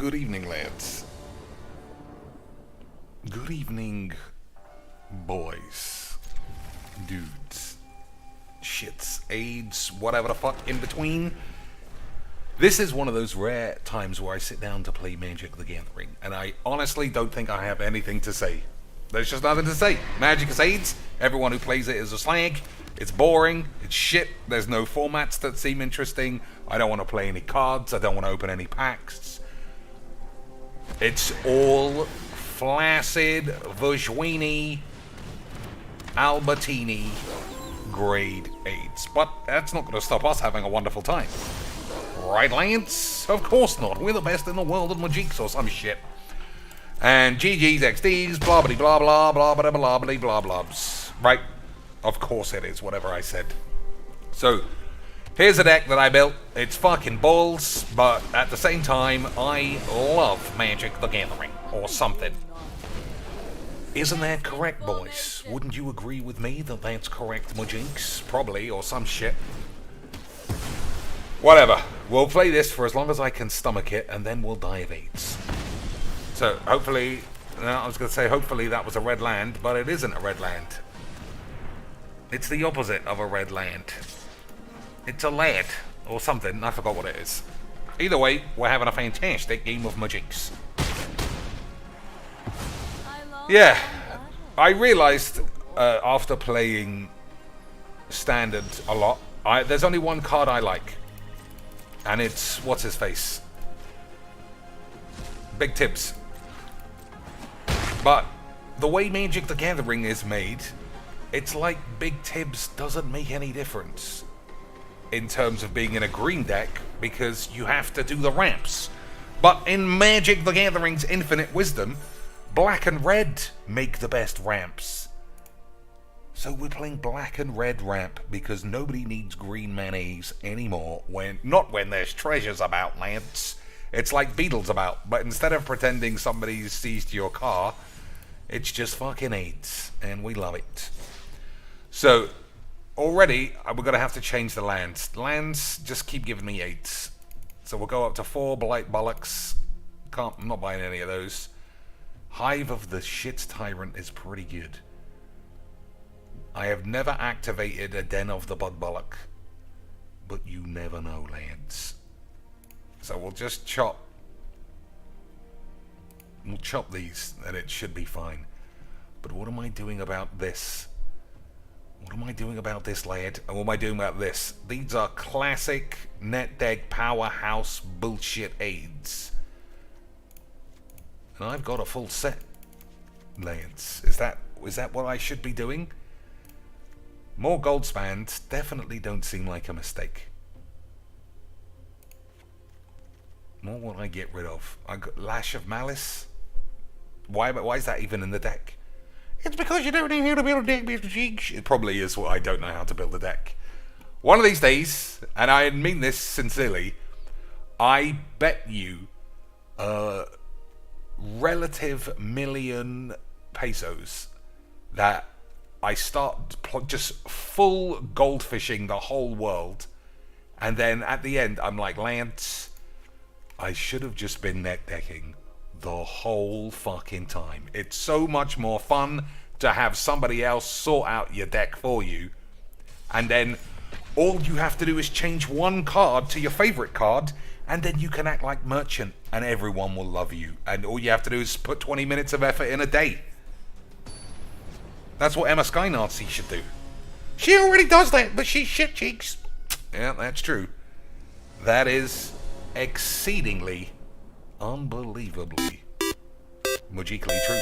Good evening, lads. Good evening, boys, dudes, shits, AIDS, whatever the fuck in between. This is one of those rare times where I sit down to play Magic the Gathering, and I honestly don't think I have anything to say. There's just nothing to say. Magic is AIDS. Everyone who plays it is a slag. It's boring. It's shit. There's no formats that seem interesting. I don't want to play any cards. I don't want to open any packs. It's all flaccid, Vajwini, Albertini, grade AIDS. But that's not going to stop us having a wonderful time. Right, Lance? Of course not. We're the best in the world at Magics or some shit. And GG's, XD's, blah blah blah blah blah blah blah blah blah blobs. Right? Of course it is, whatever I said. So, here's a deck that I built. It's fucking balls, but at the same time, I love Magic the Gathering, or something. Isn't that correct, boys? Wouldn't you agree with me that that's correct, Majinx? Probably, or some shit. Whatever. We'll play this for as long as I can stomach it, and then we'll die of AIDS. So, hopefully... No, I was going to say hopefully that was a red land, but it isn't a red land. It's the opposite of a red land. It's a lad, or something. I forgot what it is. Either way, we're having a fantastic game of Magics. Yeah, I realized after playing Standard a lot, there's only one card I like. And it's, what's his face? Big Tibbs. But the way Magic the Gathering is made, it's like Big Tibbs doesn't make any difference in terms of being in a green deck because you have to do the ramps. But in Magic the Gathering's infinite wisdom, black and red make the best ramps. So we're playing black and red ramp because nobody needs green mayonnaise anymore not when there's treasures about, lads. It's like Beatles about, but instead of pretending somebody's seized your car, it's just fucking AIDS, and we love it. So, already, we're going to have to change the lands. Lands just keep giving me 8s. So we'll go up to 4 Blight Bollocks. I'm not buying any of those. Hive of the Shit's Tyrant is pretty good. I have never activated a Den of the Bud Bollock. But you never know, lads. So we'll just chop. We'll chop these, and it should be fine. But what am I doing about this? What am I doing about this, lad? And what am I doing about this? These are classic net deck powerhouse bullshit aids. And I've got a full set, lads. Is that what I should be doing? More gold spans definitely don't seem like a mistake. What will I get rid of? I got Lash of Malice. Why is that even in the deck? It's because you don't know how to build a deck, Mr. Cheeks. It probably is what I don't know how to build a deck. One of these days, and I mean this sincerely, I bet you relative million pesos that I start just full goldfishing the whole world, and then at the end I'm like, Lance, I should have just been net decking the whole fucking time. It's so much more fun to have somebody else sort out your deck for you, and then all you have to do is change one card to your favorite card, and then you can act like merchant and everyone will love you, and all you have to do is put 20 minutes of effort in a day. That's what Emma Sky Nazi should do. She already does that, but she's shit cheeks. Yeah, that's true. That is exceedingly, unbelievably, magically true.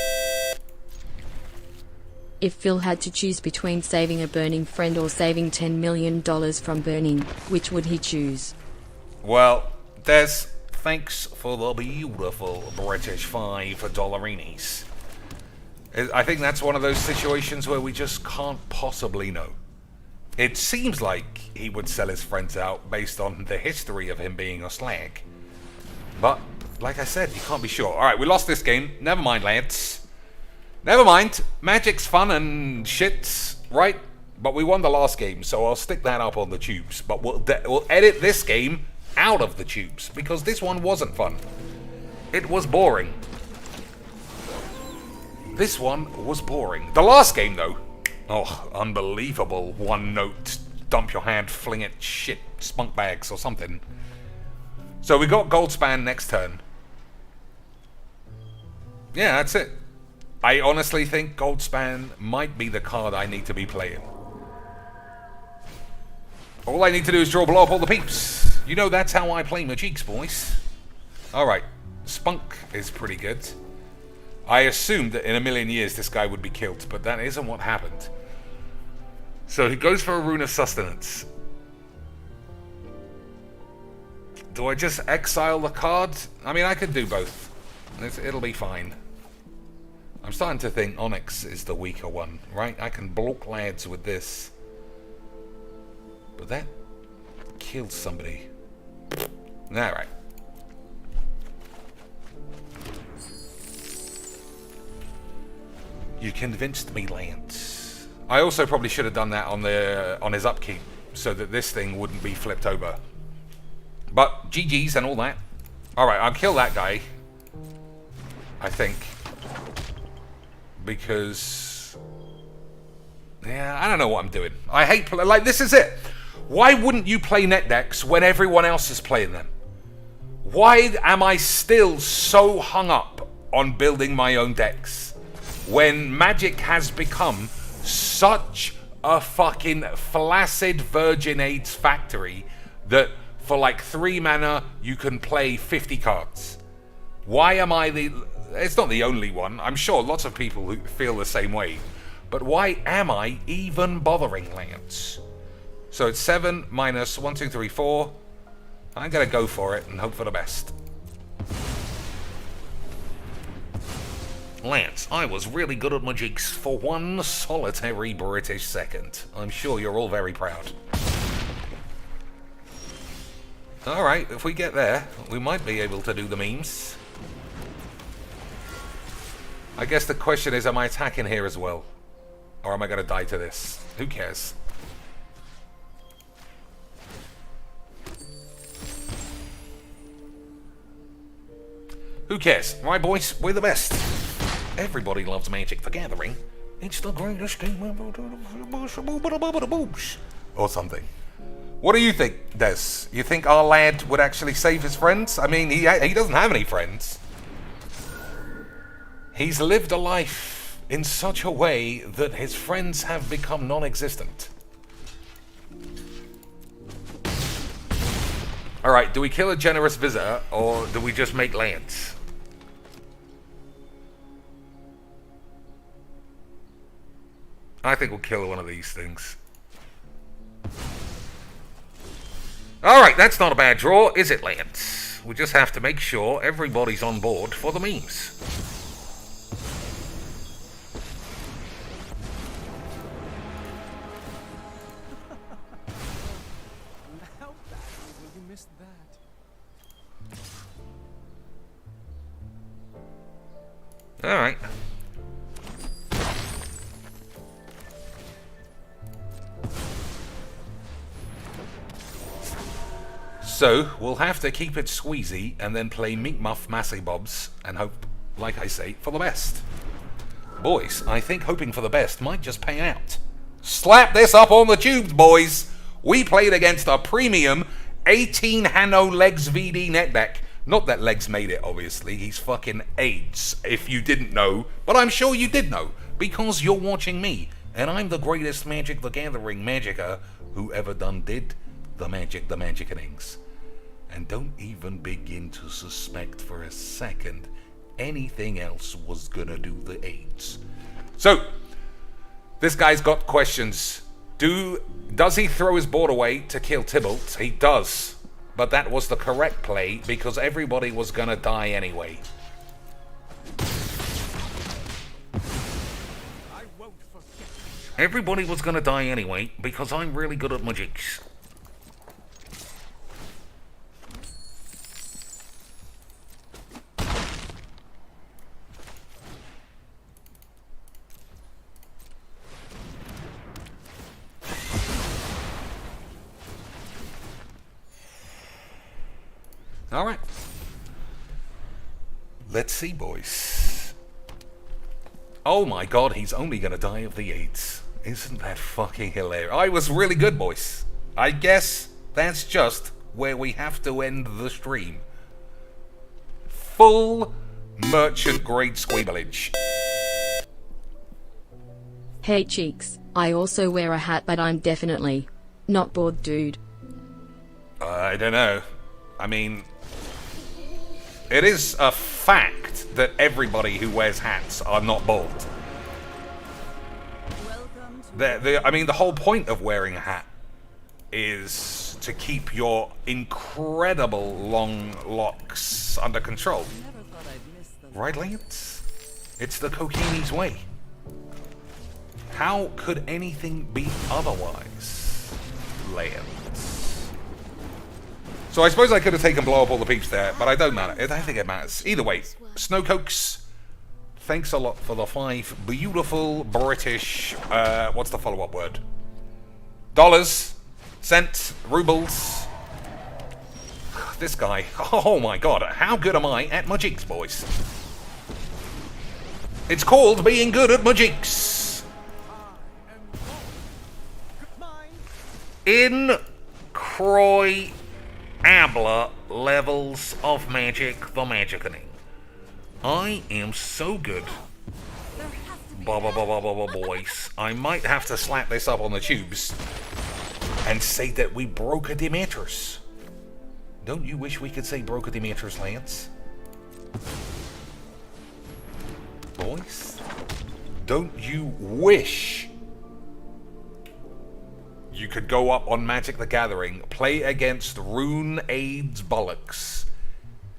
If Phil had to choose between saving a burning friend or saving $10 million from burning, which would he choose? Well, Des, thanks for the beautiful British $5. I think that's one of those situations where we just can't possibly know. It seems like he would sell his friends out based on the history of him being a slag. But, like I said, you can't be sure. Alright, we lost this game. Never mind, lads. Never mind. Magic's fun and shit, right? But we won the last game, so I'll stick that up on the tubes. But we'll edit this game out of the tubes, because this one wasn't fun. It was boring. This one was boring. The last game, though. Oh, unbelievable. One note. Dump your hand, fling it, shit, spunk bags or something. So we got Goldspan next turn. Yeah, that's it. I honestly think Goldspan might be the card I need to be playing. All I need to do is draw blow up all the peeps. You know that's how I play my cheeks, boys. Alright, Spunk is pretty good. I assumed that in a million years this guy would be killed, but that isn't what happened. So he goes for a Rune of Sustenance. Do I just exile the card? I mean, I could do both. It'll be fine. I'm starting to think Onyx is the weaker one, right? I can block lads with this. But that killed somebody. Alright. You convinced me, Lance. I also probably should have done that on his upkeep, so that this thing wouldn't be flipped over. But GG's and all that. Alright, I'll kill that guy. I think. Because... yeah, I don't know what I'm doing. I hate... like, this is it. Why wouldn't you play net decks when everyone else is playing them? Why am I still so hung up on building my own decks? When Magic has become such a fucking flaccid Virgin AIDS factory that for like 3 mana you can play 50 cards. Why am I the... it's not the only one. I'm sure lots of people who feel the same way. But why am I even bothering, Lance? So it's 7 minus 1, 2, 3, 4. I'm gonna go for it and hope for the best. Lance, I was really good at my jigs for one solitary British second. I'm sure you're all very proud. Alright, if we get there, we might be able to do the memes. I guess the question is, am I attacking here as well? Or am I going to die to this? Who cares? Who cares? Right, boys? We're the best. Everybody loves Magic the Gathering. It's the greatest game ever. Or something. What do you think, Des? You think our lad would actually save his friends? I mean, he doesn't have any friends. He's lived a life in such a way that his friends have become non-existent. Alright, do we kill a generous visitor, or do we just make lands? I think we'll kill one of these things. Alright, that's not a bad draw, is it, Lance? We just have to make sure everybody's on board for the memes. How badly will you miss that? Alright. So, we'll have to keep it squeezy and then play Meat Muff Massey Bobs and hope, like I say, for the best. Boys, I think hoping for the best might just pay out. Slap this up on the tubes, boys! We played against a premium 18 Hanno Legs VD net deck. Not that Legs made it, obviously. He's fucking AIDS, if you didn't know. But I'm sure you did know, because you're watching me. And I'm the greatest Magic the Gathering magicer who ever done did the magickenings. And don't even begin to suspect for a second anything else was gonna do the AIDS. So, this guy's got questions. Does he throw his board away to kill Tybalt? He does. But that was the correct play because everybody was gonna die anyway. I won't forget. Everybody was gonna die anyway because I'm really good at magics. Alright. Let's see, boys. Oh my god, he's only gonna die of the AIDS. Isn't that fucking hilarious? I was really good, boys. I guess that's just where we have to end the stream. Full merchant grade squeabalage. Hey cheeks, I also wear a hat, but I'm definitely not bald, dude. I don't know. I mean, it is a fact that everybody who wears hats are not bald. I mean, the whole point of wearing a hat is to keep your incredible long locks under control. Right, Lance? It's the Kokini's way. How could anything be otherwise, Lance? So I suppose I could have taken blow up all the peeps there, but I don't matter. I don't think it matters. Either way, Snowcokes, thanks a lot for the 5 beautiful British, what's the follow-up word? Dollars, cents, rubles. This guy, oh my god, how good am I at my jigs, boys? It's called being good at my jigs. Incroyable levels of magic, the magickening. I am so good. Boys. I might have to slap this up on the tubes and say that we broke a Demeters. Don't you wish we could say broke a Demeters, Lance? Boys? Don't you wish you could go up on Magic the Gathering, play against Rune Aid's bollocks,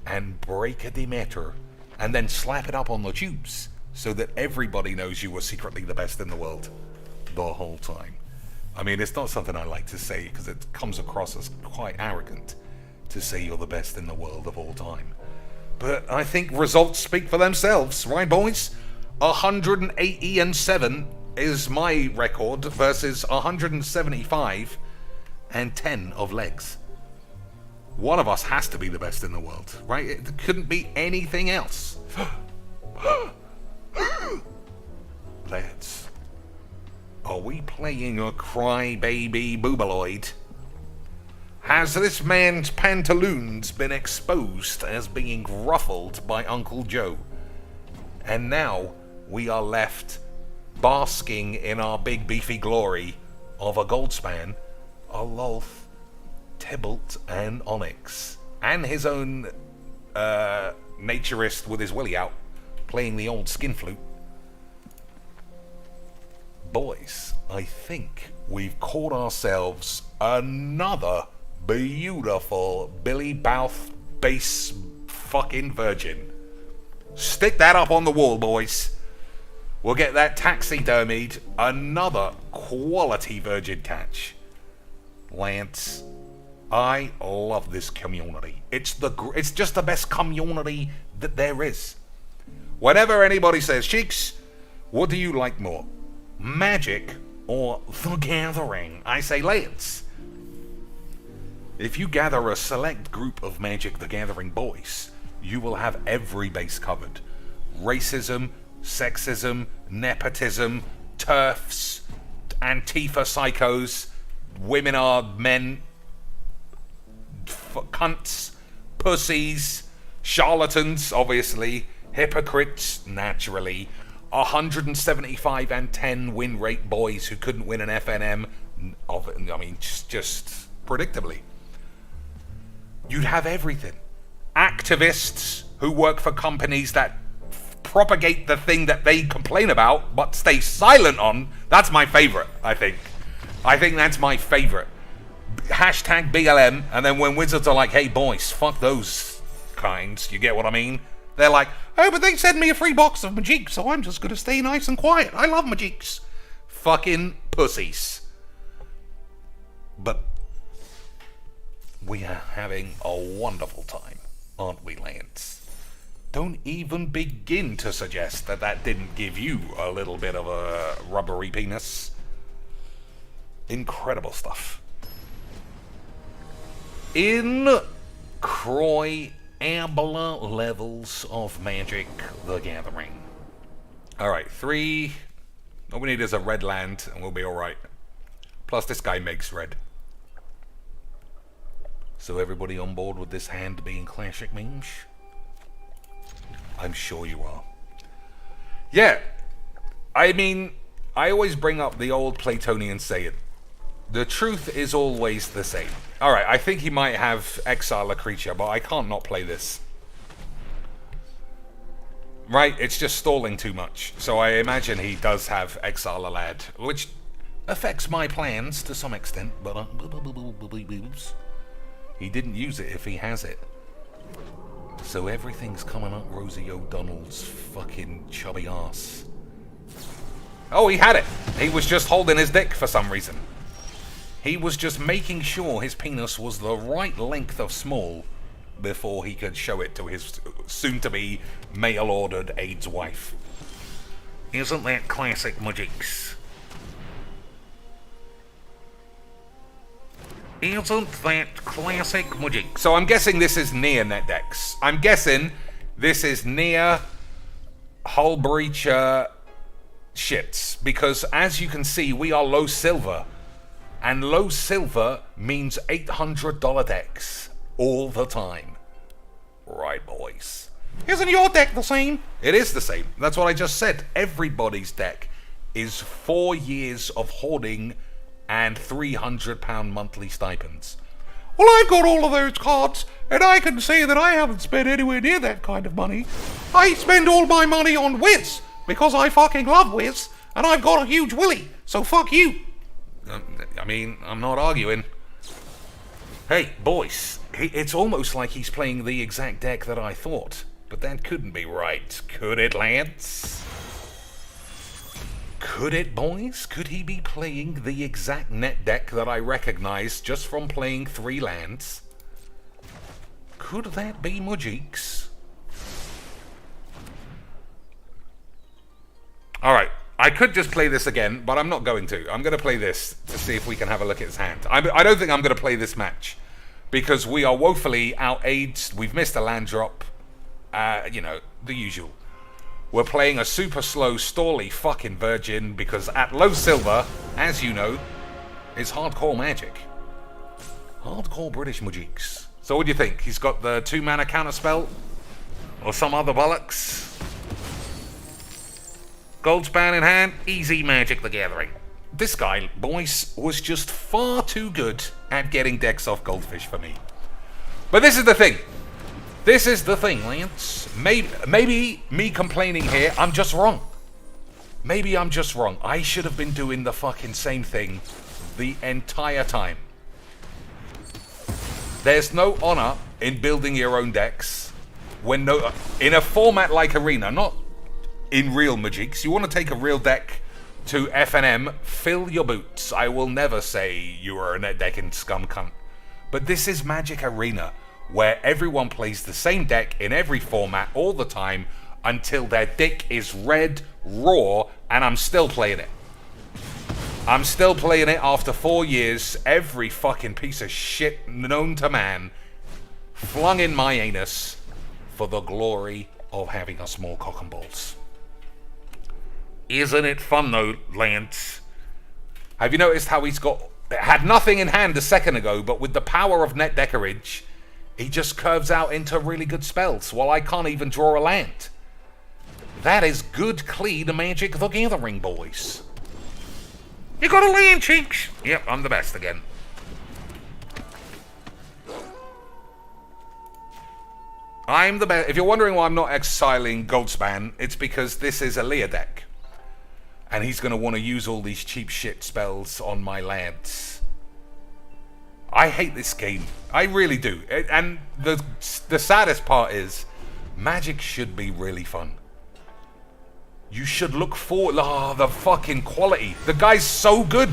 and break a Demeter, and then slap it up on the tubes, so that everybody knows you were secretly the best in the world the whole time? I mean, it's not something I like to say, because it comes across as quite arrogant to say you're the best in the world of all time. But I think results speak for themselves, right, boys? 180-7 is my record versus 175 and 10 of legs. One of us has to be the best in the world, right? It couldn't be anything else. Lads, are we playing a crybaby boobaloid? Has this man's pantaloons been exposed as being ruffled by Uncle Joe? And now we are left basking in our big beefy glory of a Goldspan, a Lolth, Tybalt, and Onyx, and his own naturist with his willy out, playing the old skin flute. Boys, I think we've caught ourselves another beautiful Billy Bouth bass fucking virgin. Stick that up on the wall, boys. We'll get that taxidermied. Another quality virgin catch. Lance, I love this community. It's just the best community that there is. Whenever anybody says, Cheeks, what do you like more? Magic or The Gathering? I say, Lance, if you gather a select group of Magic the Gathering boys, you will have every base covered. Racism, sexism, nepotism, TERFs, Antifa psychos, women are men, cunts, pussies, charlatans, obviously, hypocrites, naturally, 175 and 10 win rate boys who couldn't win an FNM, just predictably. You'd have everything. Activists who work for companies that propagate the thing that they complain about but stay silent on. That's my favorite, I think. I think that's my favorite. Hashtag BLM, and then when Wizards are like, hey boys, fuck those kinds, you get what I mean? They're like, oh, but they sent me a free box of Magic, so I'm just gonna stay nice and quiet. I love Magics. Fucking pussies. But we are having a wonderful time, aren't we, Lance? Don't even begin to suggest that that didn't give you a little bit of a rubbery penis. Incredible stuff. Incroyable Ambler levels of Magic the Gathering. Alright, 3. All we need is a red land and we'll be alright. Plus this guy makes red. So everybody on board with this hand being classic memes? I'm sure you are. Yeah, I mean, I always bring up the old Platonian saying. The truth is always the same. Alright, I think he might have exile a creature, but I can't not play this. Right, it's just stalling too much. So I imagine he does have exile a lad, which affects my plans to some extent, but he didn't use it if he has it. So everything's coming up Rosie O'Donnell's fucking chubby ass. Oh, he had it! He was just holding his dick for some reason. He was just making sure his penis was the right length of small before he could show it to his soon-to-be mail-ordered AIDS wife. Isn't that classic, Mudgeeks? Isn't that classic, Mudgeeks? So I'm guessing this is near net decks. I'm guessing this is near Hull Breacher shits. Because as you can see, we are low silver. And low silver means $800 decks all the time. Right, boys. Isn't your deck the same? It is the same. That's what I just said. Everybody's deck is 4 years of hoarding and £300 monthly stipends. Well, I've got all of those cards, and I can say that I haven't spent anywhere near that kind of money. I spend all my money on Wiz, because I fucking love Wiz, and I've got a huge willy, so fuck you. I mean, I'm not arguing. Hey, boys, it's almost like he's playing the exact deck that I thought. But that couldn't be right, could it, Lance? Could it, boys? Could he be playing the exact net deck that I recognize just from playing 3 lands? Could that be Mudgeeks? Alright. I could just play this again, but I'm not going to. I'm going to play this to see if we can have a look at his hand. I don't think I'm going to play this match, because we are woefully out-aged. We've missed a land drop. You know, the usual. We're playing a super slow, stally fucking virgin, because at low silver, as you know, is hardcore Magic. Hardcore British Mudgeeks. So what do you think? He's got the 2-mana counterspell? Or some other bollocks? Goldspan in hand, easy Magic the Gathering. This guy, boys, was just far too good at getting decks off Goldfish for me. But this is the thing. This is the thing, Lance. Maybe me complaining here, I'm just wrong. Maybe I'm just wrong. I should have been doing the fucking same thing the entire time. There's no honor in building your own decks when in a format like Arena, not in real Mudgeeks. You want to take a real deck to FNM, fill your boots. I will never say you are a net decking scum cunt. But this is Magic Arena, where everyone plays the same deck in every format all the time until their dick is red, raw, and I'm still playing it. I'm still playing it after 4 years, every fucking piece of shit known to man flung in my anus for the glory of having a small cock and balls. Isn't it fun though, Lance? Have you noticed how he's had nothing in hand a second ago, but with the power of net deckerage, he just curves out into really good spells, while I can't even draw a land. That is good, clean Magic the Gathering, boys. You got a land, Chinks? Yep, I'm the best again. I'm the best. If you're wondering why I'm not exiling Goldspan, it's because this is a Leah deck. And he's going to want to use all these cheap shit spells on my lands. I hate this game. I really do. And the saddest part is, Magic should be really fun. You should look forward. Oh, the fucking quality. The guy's so good.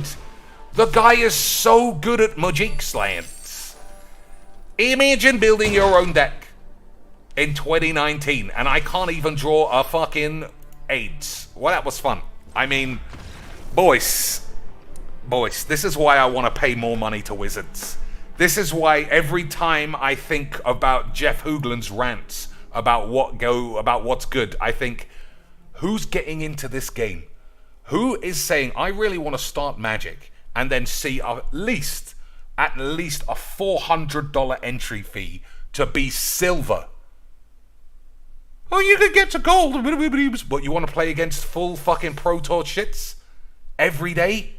The guy is so good at Mudgeeks lands. Imagine building your own deck in 2019 and I can't even draw a fucking AIDS. Well, that was fun. I mean, boys, this is why I want to pay more money to Wizards. This is why every time I think about Jeff Hoogland's rants about what's good, I think, who's getting into this game? Who is saying, I really want to start Magic and then see at least a $400 entry fee to be silver? Oh, you could get to gold. But you want to play against full fucking Pro Tour shits every day?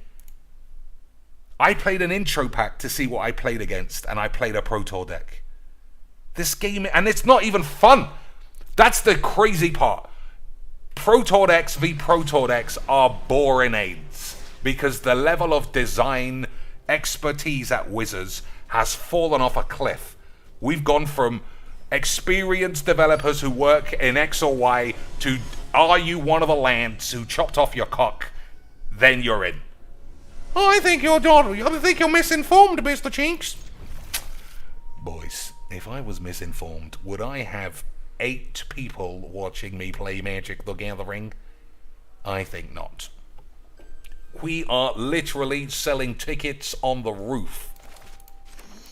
I played an intro pack to see what I played against, and I played a Pro Tour deck. This game, and it's not even fun. That's the crazy part. Pro Tour decks v Pro Tour decks are boring aids because the level of design expertise at Wizards has fallen off a cliff. We've gone from experienced developers who work in X or Y to, are you one of the lands who chopped off your cock? Then you're in. Oh, I think you're misinformed, Mr. Chinks. Boys, if I was misinformed, would I have 8 people watching me play Magic the Gathering? I think not. We are literally selling tickets on the roof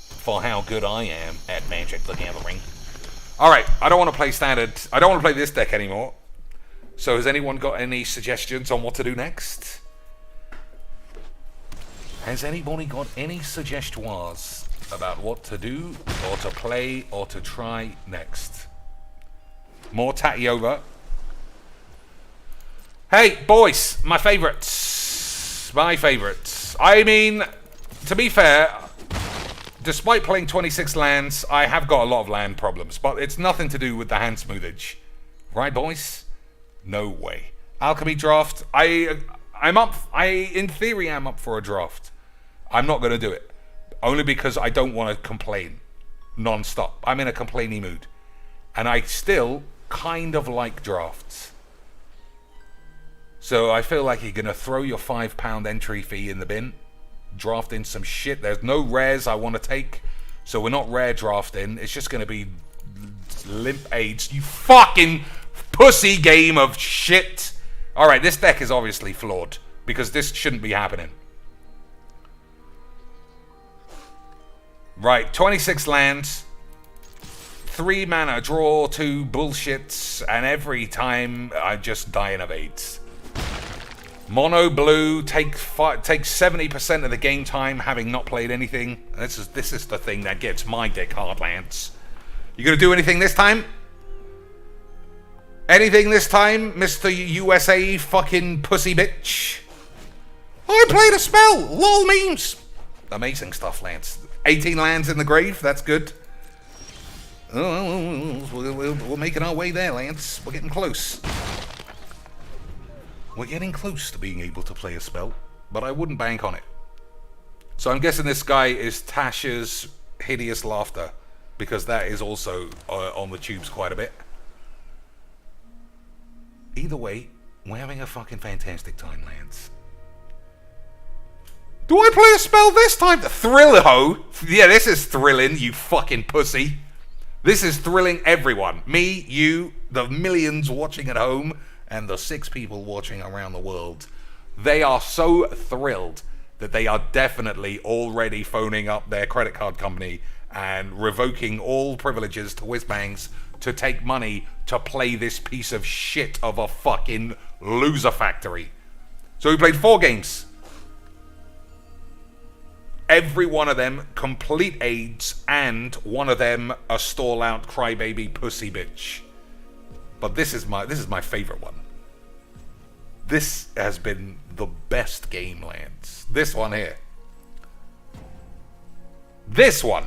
for how good I am at Magic the Gathering. Alright, I don't want to play standard. I don't want to play this deck anymore. So has anyone got any suggestions on what to do next? Has anybody got any suggestions about what to do, or to play, or to try next? More tatty over. Hey, boys, my favourites. My favourites. I mean, to be fair, despite playing 26 lands, I have got a lot of land problems, but it's nothing to do with the hand smoothage. Right, boys? No way. Alchemy draft. In theory, I'm up for a draft. I'm not going to do it. Only because I don't want to complain non-stop. I'm in a complaining mood. And I still kind of like drafts. So I feel like you're going to throw your £5 entry fee in the bin. Draft in some shit. There's no rares I want to take. So we're not rare drafting. It's just going to be limp aids. You fucking pussy game of shit. Alright, this deck is obviously flawed. Because this shouldn't be happening. Right, 26 lands. 3 mana, draw 2 bullshits. And every time I just die in evades. Mono blue, take 70% of the game time having not played anything. This is the thing that gets my deck hard lands. You gonna do anything this time? Anything this time, Mr. USA fucking pussy bitch? I played a spell! LOL memes! Amazing stuff, Lance. 18 lands in the grave, that's good. Oh, we're making our way there, Lance. We're getting close. We're getting close to being able to play a spell, but I wouldn't bank on it. So I'm guessing this guy is Tasha's Hideous Laughter, because that is also on the tubes quite a bit. Either way, we're having a fucking fantastic time, Lance. Do I play a spell this time? Thrill-ho? Yeah, this is thrilling, you fucking pussy. This is thrilling everyone. Me, you, the millions watching at home, and the 6 people watching around the world. They are so thrilled that they are definitely already phoning up their credit card company and revoking all privileges to Whizbangs to take money to play this piece of shit of a fucking loser factory. So we played 4 games. Every one of them complete aids, and one of them a stall-out crybaby pussy bitch. But this is my favorite one. This has been the best game, Lance. This one here. This one.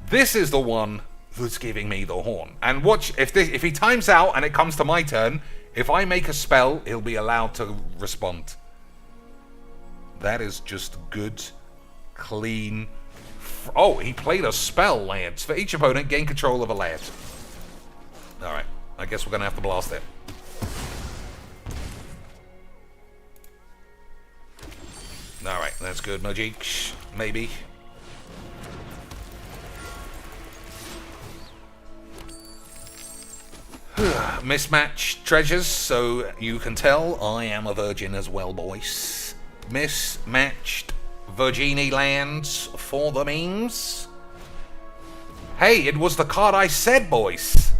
This is the one who's giving me the horn. And watch, if he times out and it comes to my turn, if I make a spell, he'll be allowed to respond. That is just good, clean. Oh, he played a spell, Lance. For each opponent, gain control of a land. Alright, I guess we're going to have to blast it. Alright, that's good, Majik. Maybe. Mismatched treasures, so you can tell I am a virgin as well, boys. Mismatched Virginie lands for the memes. Hey, it was the card I said, boys.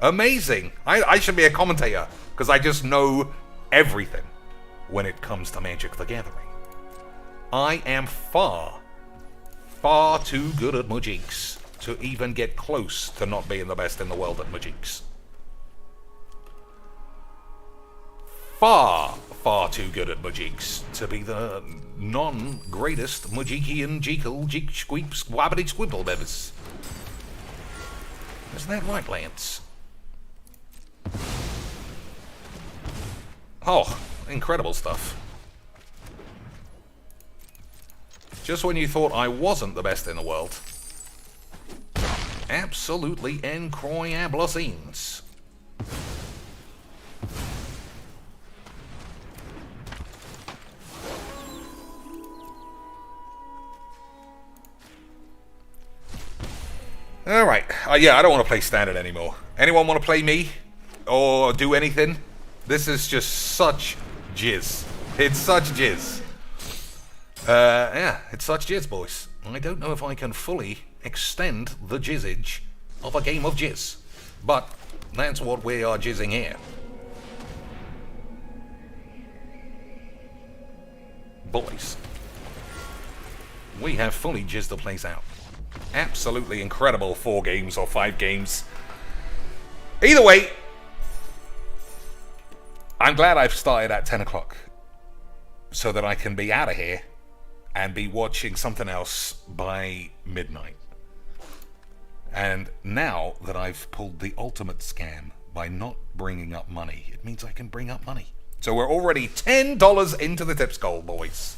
Amazing. I should be a commentator, because I just know everything when it comes to Magic the Gathering. I am far too good at Magics to even get close to not being the best in the world at Magics. Far too good at Magics to be the non-greatest Magician Jekyll Jeek Squeep Squabbity Squibble Bevis. Isn't that right, Lance? Oh, incredible stuff. Just when you thought I wasn't the best in the world. Absolutely incroyable scenes. Alright, yeah, I don't want to play standard anymore. Anyone want to play me? Or do anything? This is just such jizz. It's such jizz. Yeah, it's such jizz, boys. I don't know if I can fully extend the jizzage of a game of jizz. But that's what we are jizzing here. Boys, we have fully jizzed the place out. Absolutely incredible 4 games or 5 games. Either way, I'm glad I've started at 10 o'clock so that I can be out of here and be watching something else by midnight. And now that I've pulled the ultimate scam by not bringing up money, it means I can bring up money. So we're already $10 into the tips goal, boys.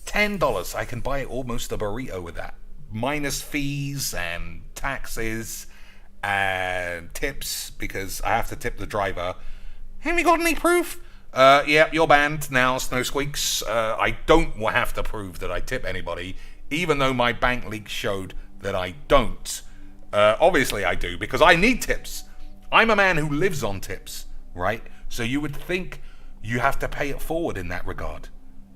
$10. I can buy almost a burrito with that. Minus fees and taxes and tips, because I have to tip the driver. Have you got any proof? Yeah, you're banned now, Snow Squeaks. I don't have to prove that I tip anybody, even though my bank leak showed that I don't. Obviously I do, because I need tips. I'm a man who lives on tips, right? So you would think you have to pay it forward in that regard.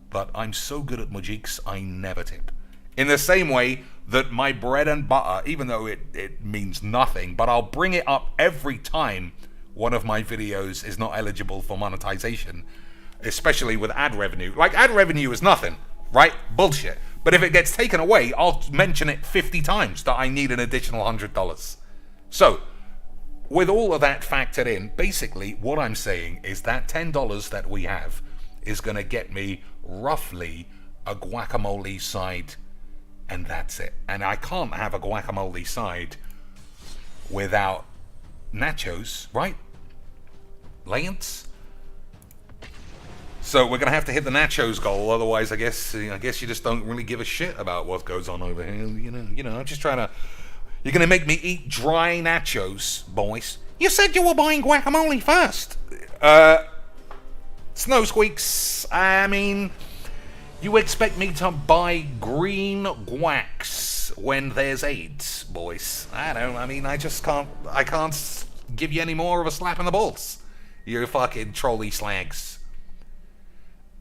But I'm so good at Magics, I never tip. In the same way that my bread and butter, even though it means nothing, but I'll bring it up every time one of my videos is not eligible for monetization, especially with ad revenue. Like, ad revenue is nothing, right? Bullshit. But if it gets taken away, I'll mention it 50 times that I need an additional $100. So, with all of that factored in, basically what I'm saying is that $10 that we have is going to get me roughly a guacamole side, and that's it. And I can't have a guacamole side without nachos, right? Lance? So we're gonna have to hit the nachos goal, otherwise I guess you just don't really give a shit about what goes on over here. You know, I'm just trying to. You're gonna make me eat dry nachos, boys. You said you were buying guacamole first. Snow Squeaks, I mean, you expect me to buy green guacs when there's AIDS, boys. I just can't. I can't give you any more of a slap in the balls. You fucking trolly slags.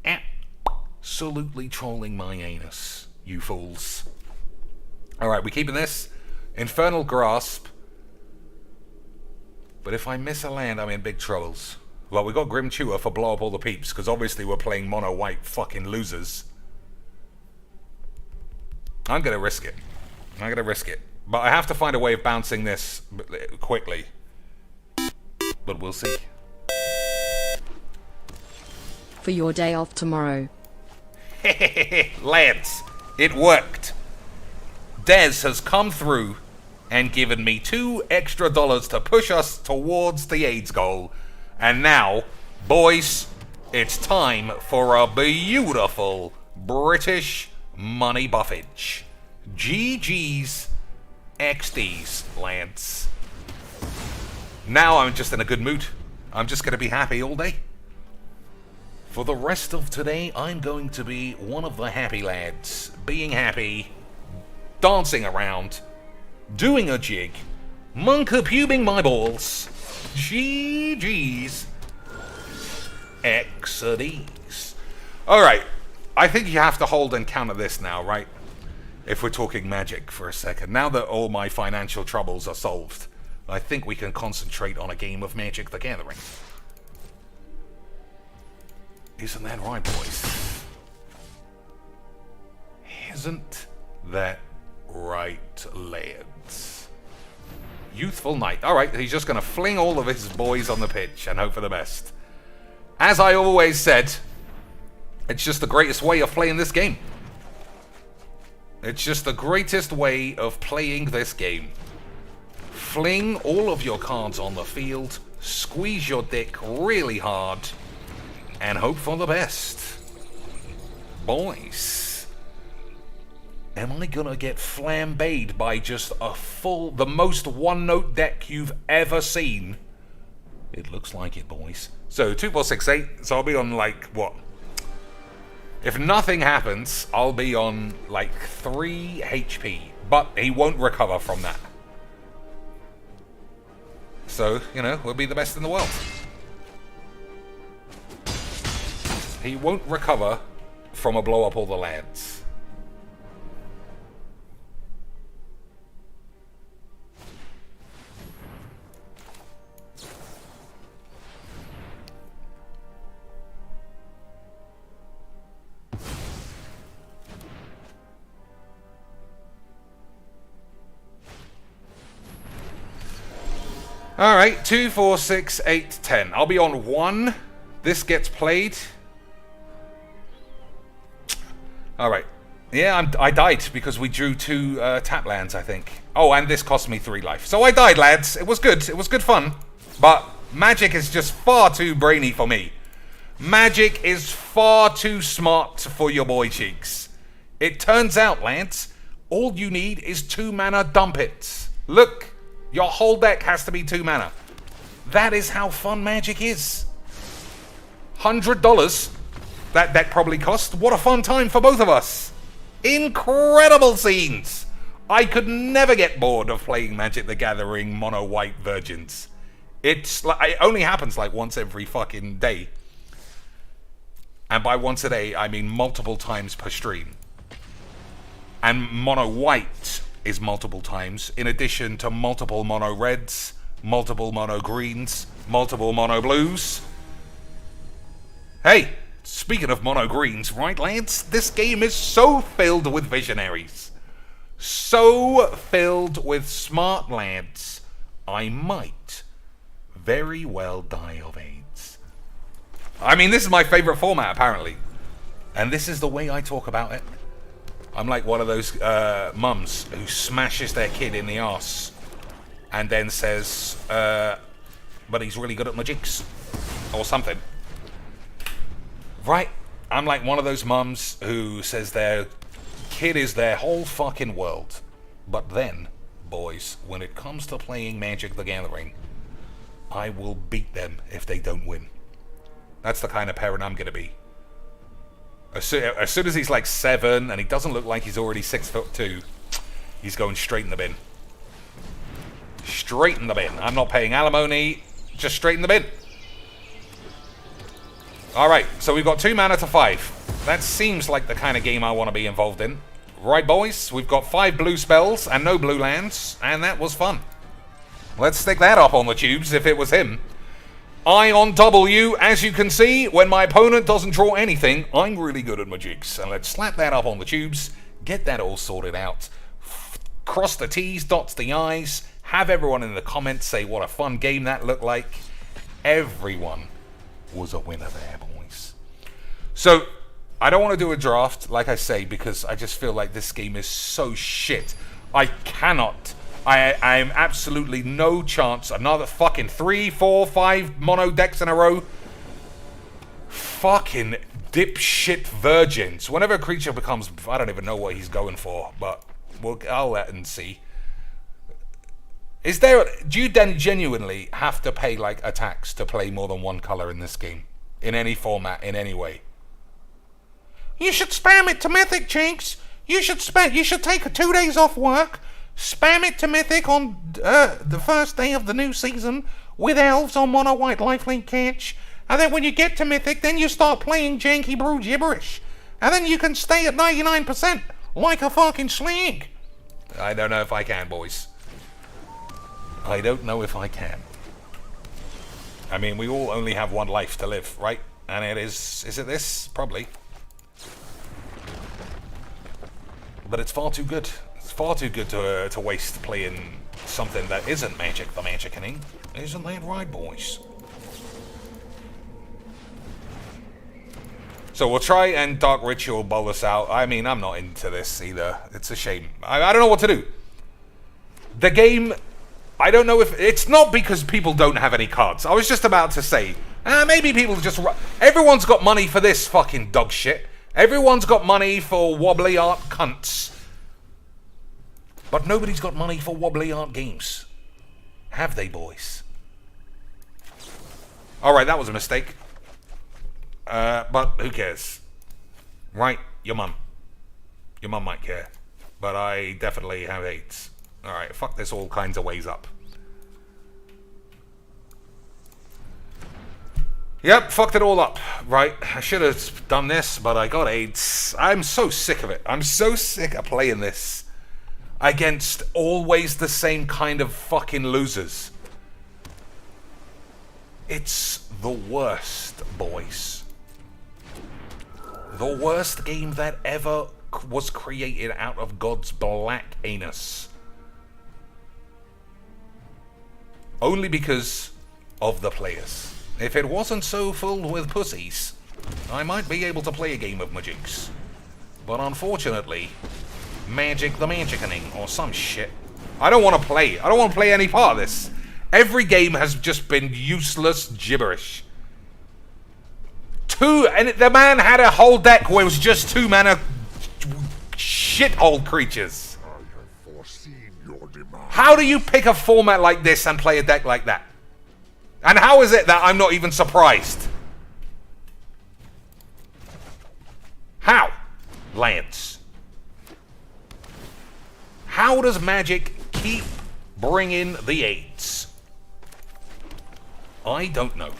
Absolutely trolling my anus, you fools. Alright, we keeping this. Infernal Grasp. But if I miss a land, I'm in big troubles. Well, we got Grim Chewer for blow up all the peeps, because obviously we're playing mono white fucking losers. I'm gonna risk it. But I have to find a way of bouncing this quickly. But we'll see. For your day off tomorrow. Lads, it worked. Dez has come through and given me $2 extra to push us towards the AIDS goal. And now, boys, it's time for a beautiful British money buffage. GG's XD's, lads. Now I'm just in a good mood. I'm just going to be happy all day. For the rest of today, I'm going to be one of the happy lads. Being happy, dancing around, doing a jig, monka-pubing my balls. GG's XD's. Alright, I think you have to hold and counter this now, right? If we're talking Magic for a second. Now that all my financial troubles are solved, I think we can concentrate on a game of Magic the Gathering. Isn't that right, boys? Isn't that right, lads? Youthful Knight. Alright, he's just going to fling all of his boys on the pitch and hope for the best. As I always said, it's just the greatest way of playing this game. It's just the greatest way of playing this game. Fling all of your cards on the field, squeeze your dick really hard, and hope for the best. Boys, am I gonna get flambéed by just the most one-note deck you've ever seen? It looks like it, boys. So, 2, 4, 6, 8, so I'll be on, like, what? If nothing happens, I'll be on, like, 3 HP. But he won't recover from that. So, you know, we'll be the best in the world. He won't recover from a blow up all the lands. Alright, 2, 4, 6, 8, 10. I'll be on 1. This gets played. Alright. Yeah, I died because we drew 2 tap lands, I think. Oh, and this cost me 3 life. So I died, lads. It was good. It was good fun. But Magic is just far too brainy for me. Magic is far too smart for your boy cheeks. It turns out, lads, all you need is 2 mana dump it. Look. Your whole deck has to be 2 mana. That is how fun Magic is. $100 that deck probably cost. What a fun time for both of us. Incredible scenes. I could never get bored of playing Magic the Gathering mono white virgins. It only happens like once every fucking day. And by once a day, I mean multiple times per stream. And mono white is multiple times, in addition to multiple mono reds, multiple mono greens, multiple mono blues. Hey, speaking of mono greens, right lads? This game is so filled with visionaries. So filled with smart lads. I might very well die of AIDS. I mean, this is my favorite format, apparently. And this is the way I talk about it. I'm like one of those mums who smashes their kid in the arse and then says, but he's really good at magics, or something. Right? I'm like one of those mums who says their kid is their whole fucking world. But then, boys, when it comes to playing Magic the Gathering, I will beat them if they don't win. That's the kind of parent I'm going to be. As soon as he's like 7 and he doesn't look like he's already 6'2", he's going straight in the bin. Straight in the bin. I'm not paying alimony, just straight in the bin. Alright, so we've got 2 mana to 5. That seems like the kind of game I want to be involved in. Right, boys, we've got 5 blue spells and no blue lands, and that was fun. Let's stick that up on the tubes if it was him. I on W, as you can see, when my opponent doesn't draw anything, I'm really good at magics. And let's slap that up on the tubes, get that all sorted out, cross the T's, dots the I's, have everyone in the comments say what a fun game that looked like. Everyone was a winner there, boys. So, I don't want to do a draft, like I say, because I just feel like this game is so shit. I cannot... I'm absolutely no chance. Another fucking 3, 4, 5 mono decks in a row. Fucking dipshit virgins. Whenever a creature becomes... I don't even know what he's going for, but I'll let and see. Do you then genuinely have to pay, like, a tax to play more than one color in this game? In any format, in any way? You should spam it to Mythic, Chinks. You should take 2 days off work. Spam it to Mythic on the first day of the new season with elves on mono white lifelink catch, and then when you get to Mythic, then you start playing janky brew gibberish. and then you can stay at 99% like a fucking slag. I don't know if I can, boys. I don't know if I can. I mean, we all only have one life to live, right? And it is it this? Probably. But it's far too good. It's far too good to waste playing something that isn't Magic the Magicianing. Isn't that right, boys? So we'll try and Dark Ritual bowl us out. I mean, I'm not into this either. It's a shame. I don't know what to do. The game, I don't know if... It's not because people don't have any cards. I was just about to say, maybe people just... Everyone's got money for this fucking dog shit. Everyone's got money for wobbly art cunts. But nobody's got money for wobbly art games. Have they, boys? Alright, that was a mistake. But who cares? Right, your mum. Your mum might care. But I definitely have AIDS. Alright, fuck this all kinds of ways up. Yep, fucked it all up. Right, I should have done this, but I got AIDS. I'm so sick of it. I'm so sick of playing this against always the same kind of fucking losers. It's the worst, boys. The worst game that ever was created out of God's black anus. Only because of the players. If it wasn't so full with pussies, I might be able to play a game of Magics. But unfortunately, Magic the Magicianing or some shit. I don't want to play. I don't want to play any part of this. Every game has just been useless gibberish. And the man had a whole deck where it was just 2 mana shithole creatures. I have foreseen your demand. How do you pick a format like this and play a deck like that? And how is it that I'm not even surprised? How? Lance. How does Magic keep bringing the AIDS? I don't know.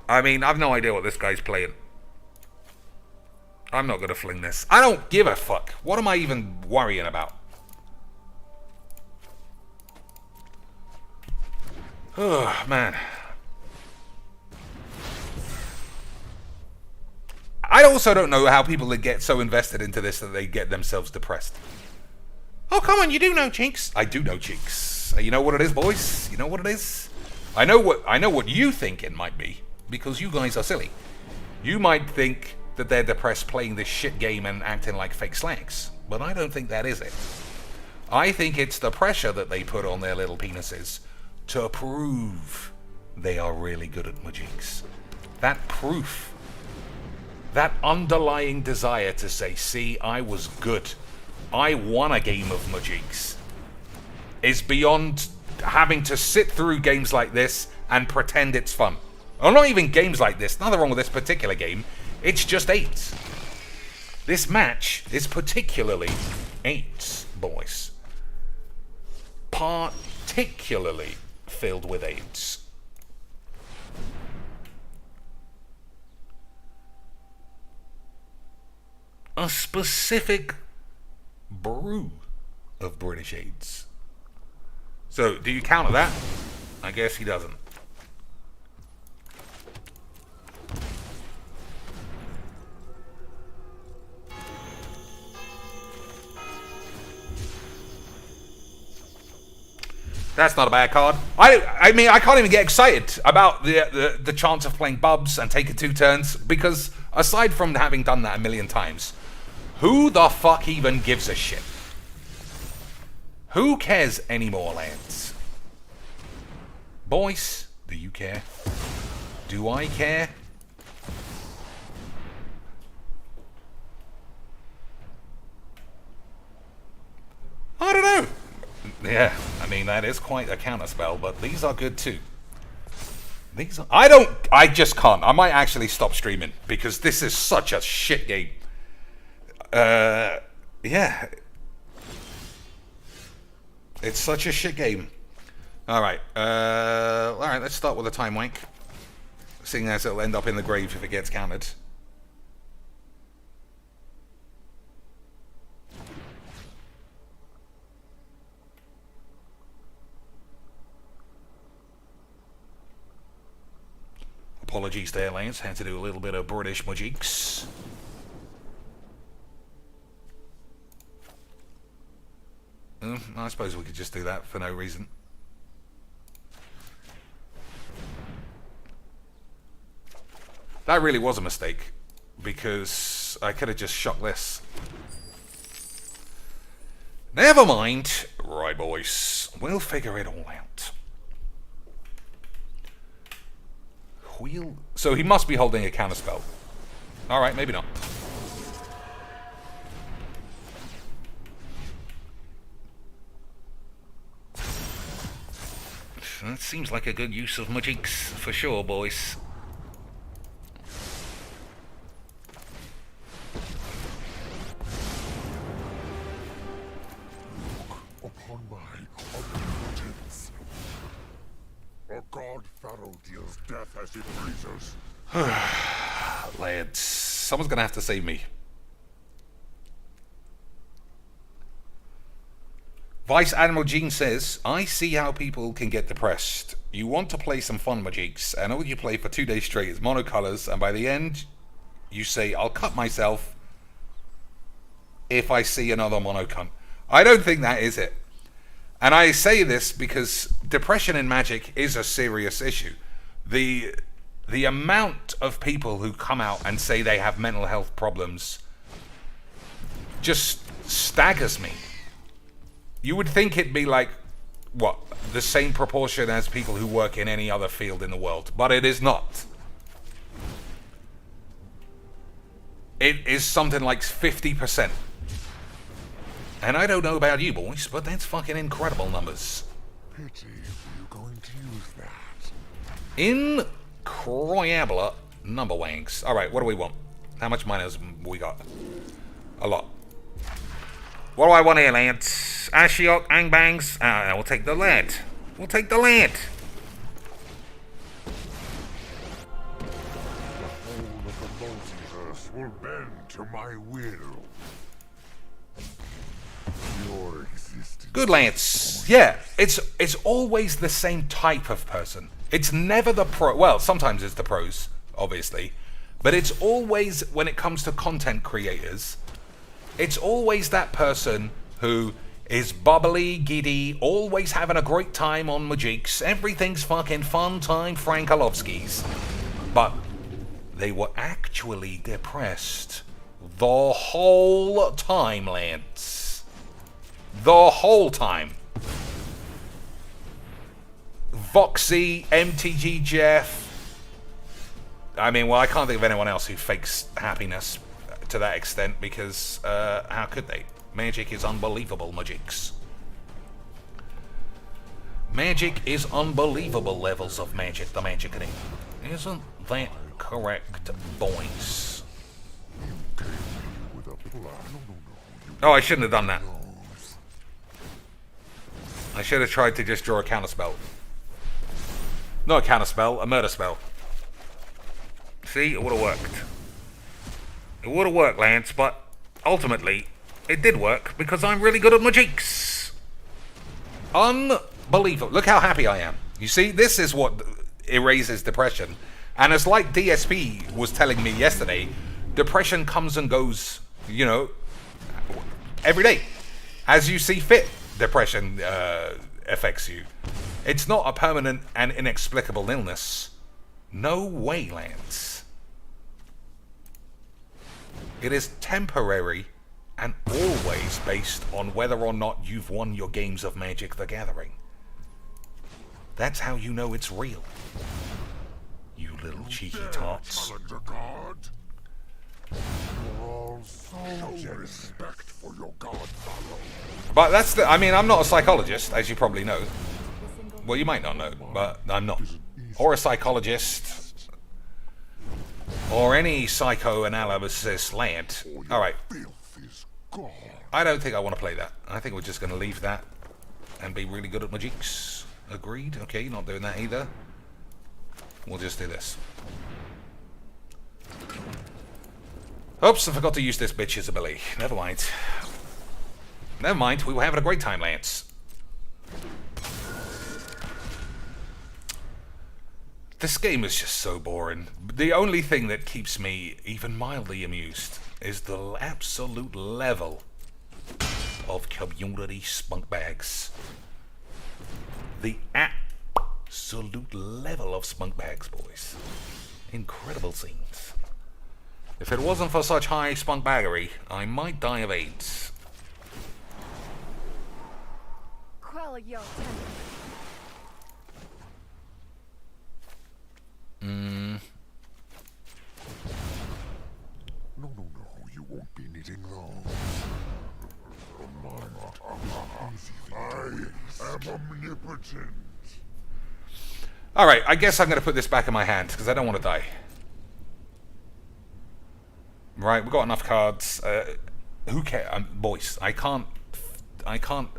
I mean, I've no idea what this guy's playing. I'm not going to fling this. I don't give a fuck. What am I even worrying about? Oh, man. I also don't know how people that get so invested into this that they get themselves depressed. Oh, come on, you do know Chinks. I do know Chinks. You know what it is, boys? You know what it is? I know what you think it might be, because you guys are silly. You might think that they're depressed playing this shit game and acting like fake slags, but I don't think that is it. I think it's the pressure that they put on their little penises to prove they are really good at Magics. That proof, that underlying desire to say, see, I was good, I won a game of Magics, is beyond having to sit through games like this and pretend it's fun. Or not even games like this, nothing wrong with this particular game, it's just 8. This match is particularly 8, boys. Particularly filled with AIDS. A specific brew of British AIDS. So, do you counter that? I guess he doesn't. That's not a bad card. I mean, I can't even get excited about the chance of playing Bubs and taking 2 turns, because aside from having done that a million times, who the fuck even gives a shit? Who cares anymore, lads? Boys, do you care? Do I care? I don't know. Yeah, I mean, that is quite a counterspell, but these are good too. These are... I just can't. I might actually stop streaming, because this is such a shit game. Yeah. It's such a shit game. Alright, let's start with a time wank. seeing as it'll end up in the grave if it gets countered. Apologies there, Lance. Had to do a little bit of British magics. I suppose we could just do that for no reason. That really was a mistake, because I could have just shot this. Never mind. Right, boys. We'll figure it all out. Wheel. So he must be holding a counterspell. Alright, maybe not. That seems like a good use of magics for sure, boys. Upon my omnipotence. A god pharaoh deals death as it pleases. Lads, someone's gonna have to save me. Vice Admiral Jean says, I see how people can get depressed. You want to play some fun magics, and all you play for 2 days straight is monocolors, and by the end, you say, I'll cut myself if I see another monocunt. I don't think that is it. And I say this because depression in Magic is a serious issue. The amount of people who come out and say they have mental health problems just staggers me. You would think it'd be like, what, the same proportion as people who work in any other field in the world, but it is not. It is something like 50%. And I don't know about you boys, but that's fucking incredible numbers. Pity you're going to use that. Incroyable number wanks. Alright, what do we want? How much money has we got? A lot. What do I want here, Lance? Ashiok, Angbangs? We'll take the lead. We'll take the lead. The whole of the multiverse will bend to my will. Your existence. Good, Lance. Yeah, it's always the same type of person. It's never the pro. Well, sometimes it's the pros, obviously, but it's always, when it comes to content creators, it's always that person who is bubbly, giddy, always having a great time on Magiks. Everything's fucking fun time Frankolovskis. But they were actually depressed the whole time, Lance. The whole time. Voxy, MTG Jeff. I mean, well, I can't think of anyone else who fakes happiness to that extent, because how could they? Magic is unbelievable magics. Magic is unbelievable levels of magic, the magicking. Isn't that correct, boys? With a plan. Oh, I shouldn't have done that. I should have tried to just draw a counterspell. Not a counterspell, a murder spell. See, it would have worked. It would have worked, Lance, but ultimately, it did work because I'm really good at magics. Unbelievable. Look how happy I am. You see, this is what erases depression. And it's like DSP was telling me yesterday, depression comes and goes, you know, every day. As you see fit, depression affects you. It's not a permanent and inexplicable illness. No way, Lance. It is temporary and always based on whether or not you've won your games of Magic the Gathering. That's how you know it's real. You little cheeky tots. Challenge a god. You're all so respect for your god, Pharaoh. But that's the, I mean, I'm not a psychologist, as you probably know. Well, you might not know, but I'm not. Or a psychologist. Or any psychoanalysis land. Alright. Filth is gone. I don't think I want to play that. I think we're just going to leave that and be really good at magics. Agreed? Okay, not doing that either. We'll just do this. Oops, I forgot to use this bitch's ability. Never mind. Never mind, we were having a great time, Lance. This game is just so boring. The only thing that keeps me even mildly amused is the absolute level of community spunk bags. The absolute level of spunk bags, boys. Incredible scenes. If it wasn't for such high spunk baggery, I might die of AIDS. Quell your temper. No, you won't be needing those. I am omnipotent. Alright, I guess I'm going to put this back in my hand, because I don't want to die. Right, we've got enough cards. Who cares? Boys, I can't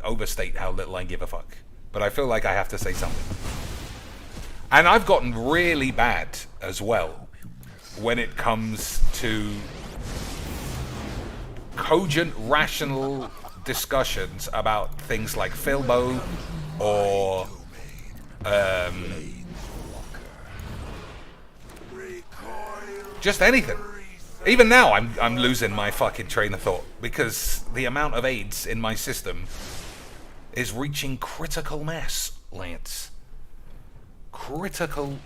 overstate how little I give a fuck. But I feel like I have to say something. And I've gotten really bad as well when it comes to cogent, rational discussions about things like Filbo or just anything. Even now, I'm losing my fucking train of thought because the amount of AIDS in my system is reaching critical mass, Lance. Critical.